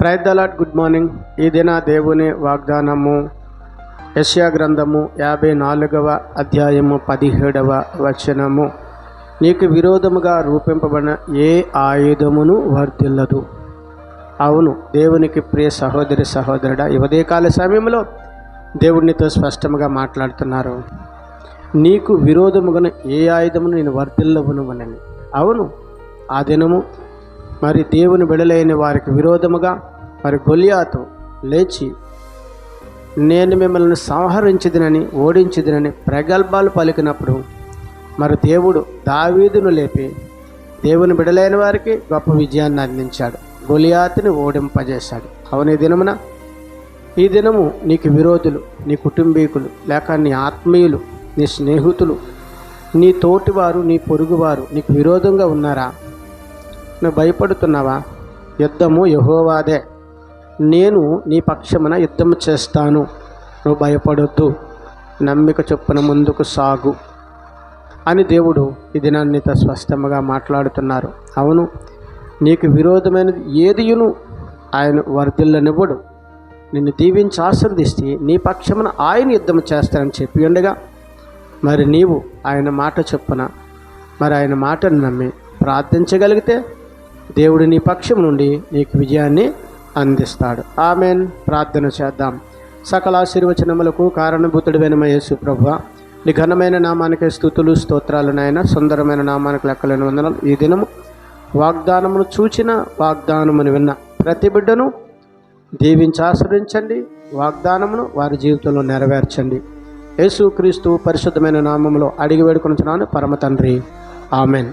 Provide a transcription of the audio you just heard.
Praise the Lord. Good morning. ఈ దిన దేవుని వాగ్దానము యెషయా గ్రంథము 54వ అధ్యాయము 17వ వచనము. నీకు విరోధముగా రూపింపబడిన ఏ ఆయుధమును వర్ధిల్లదు. అవును, దేవునికి ప్రియ సహోదరి సహోదరుడా, ఈ ఉదయకాల సమయంలో దేవునితో స్పష్టంగా మాట్లాడుతున్నారు. నీకు విరోధముగా ఏ ఆయుధమును నేను వర్ధిల్లవనువనని. అవును, ఆ దినము మరి దేవుని బిడలైన వారికి విరోధముగా మరి గొలియాతు లేచి నేను మిమ్మల్ని సంహరించదునని ఓడించదునని ప్రగల్భాలు పలికినప్పుడు మరి దేవుడు దావీదును లేపి దేవుని బిడలైన వారికి గొప్ప విజయాన్ని అందించాడు, గొలియాతుని ఓడింపజేశాడు. అవును, ఈ దినము నీకు విరోధులు, నీ కుటుంబీకులు, లేక నీ ఆత్మీయులు, నీ స్నేహితులు, నీ తోటివారు, నీ పొరుగువారు నీకు విరోధంగా ఉన్నారా? నువ్వు భయపడుతున్నావా? యుద్ధము యెహోవాదే, నేను నీ పక్షమున యుద్ధము చేస్తాను, నువ్వు భయపడొద్దు, నమ్మిక చొప్పున ముందుకు సాగు అని దేవుడు ఈ దినాన్నితో స్పష్టంగా మాట్లాడుతున్నారు. అవును, నీకు విరోధమైనది ఏదియును ఆయన వర్ధిల్లనివ్వడు. నిన్ను దీవించి ఆశీర్వదిస్తే నీ పక్షమున ఆయన యుద్ధం చేస్తానని చెప్పి ఉండగా మరి నీవు ఆయన మాట చొప్పున మరి ఆయన మాటను నమ్మి ప్రార్థించగలిగితే దేవుడు నీ పక్షం నుండి నీకు విజయాన్ని అందిస్తాడు. ఆమెన్. ప్రార్థన చేద్దాం. సకల ఆశీర్వచనములకు కారణభూతుడైన మా యేసు ప్రభువా, నీ ఘనమైన నామానికి స్తుతులు స్తోత్రాలు నాయన. సుందరమైన నామానికి లెక్కలేని వందనాలు. ఈ దినము వాగ్దానమును చూచిన వాగ్దానమును విన్న ప్రతి బిడ్డను దీవించి ఆశ్రయించండి, వాగ్దానమును వారి జీవితంలో నెరవేర్చండి. యేసుక్రీస్తు పరిశుద్ధమైన నామములో అడిగి వేడుకొనుచున్నాను పరమ తండ్రి. ఆమెన్.